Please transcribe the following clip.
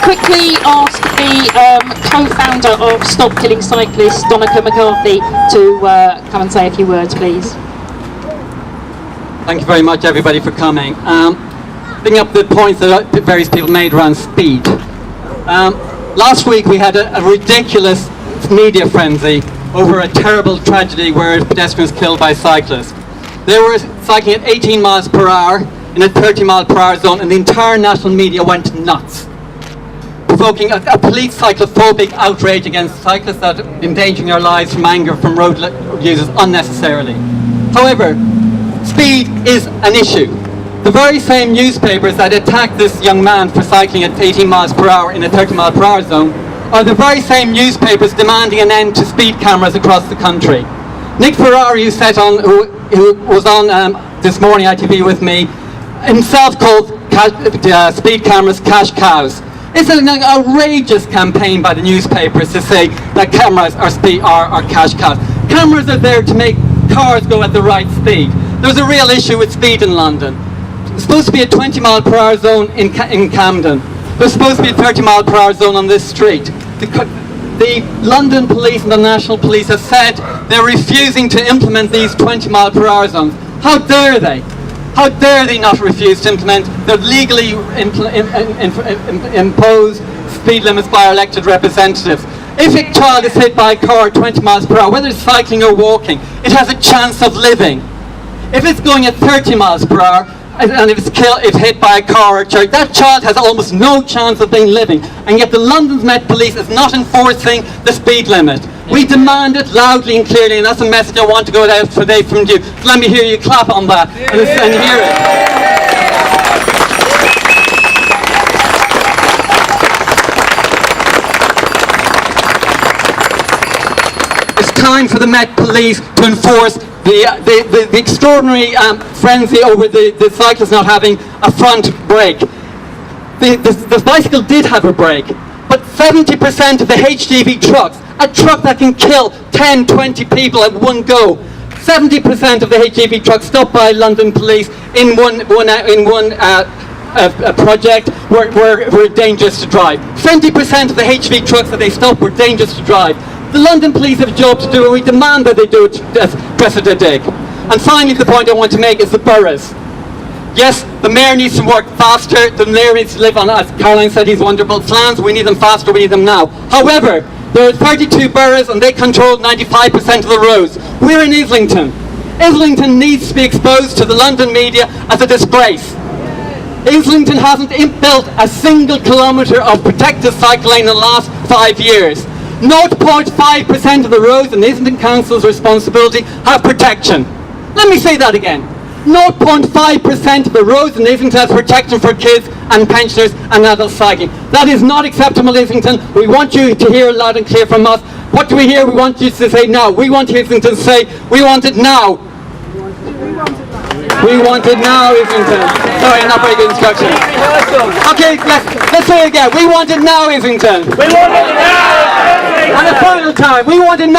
quickly ask the co-founder of Stop Killing Cyclists, Donica McCarthy, to come and say a few words, please. Thank you very much, everybody, for coming. Picking up the points that various people made around speed. Last week we had a ridiculous media frenzy over a terrible tragedy where a pedestrian was killed by cyclists. They were cycling at 18 miles per hour in a 30 mile per hour zone, and the entire national media went nuts, provoking a police cyclophobic outrage against cyclists that are endangering their lives from anger from road users unnecessarily. However, speed is an issue. The very same newspapers that attacked this young man for cycling at 18 miles per hour in a 30 mile per hour zone are the very same newspapers demanding an end to speed cameras across the country. Nick Ferrari, who was on this morning ITV with me, himself called speed cameras cash cows. It's an outrageous campaign by the newspapers to say that cameras are cash cows. Cameras are there to make cars go at the right speed. There's a real issue with speed in London. There's supposed to be a 20 mile per hour zone in Camden. There's supposed to be a 30 mile per hour zone on this street. The London police and the national police have said they're refusing to implement these 20 mile per hour zones. How dare they? How dare they not refuse to implement the legally imposed speed limits by our elected representatives? If a child is hit by a car at 20 miles per hour, whether it's cycling or walking, it has a chance of living. If it's going at 30 miles per hour, and if it's hit by a car or church, that child has almost no chance of being living. And yet the London's Met Police is not enforcing the speed limit. We demand it loudly and clearly, and that's a message I want to go out today from you. So let me hear you clap on that and hear it. It's time for the Met Police to enforce the extraordinary frenzy over the cyclist not having a front brake. The bicycle did have a brake, but 70% of the HGV trucks, a truck that can kill 10, 20 people at one go, 70% of the HGV trucks stopped by London police in one project were dangerous to drive. 70% of the HGV trucks that they stopped were dangerous to drive. The London police have a job to do, and we demand that they do it as Cressida Dig. And finally, the point I want to make is the boroughs. Yes, the mayor needs to work faster. The mayor needs to live on, as Caroline said, these wonderful plans. We need them faster, we need them now. However, there are 32 boroughs and they control 95% of the roads. We're in Islington. Islington needs to be exposed to the London media as a disgrace. Islington hasn't built a single kilometre of protected cycle lane in the last 5 years. 0.5% of the roads in Islington Council's responsibility have protection. Let me say that again. 0.5% of the roads in Islington have protection for kids and pensioners and adult cycling. That is not acceptable, Islington. We want you to hear loud and clear from us. What do we hear? We want you to say now. We want Islington to say, we want it now. We want it now, Islington. Sorry, I'm not very good instruction. Okay, let's say it again. We want it now, Islington. We want it now! And a final time, we want it now.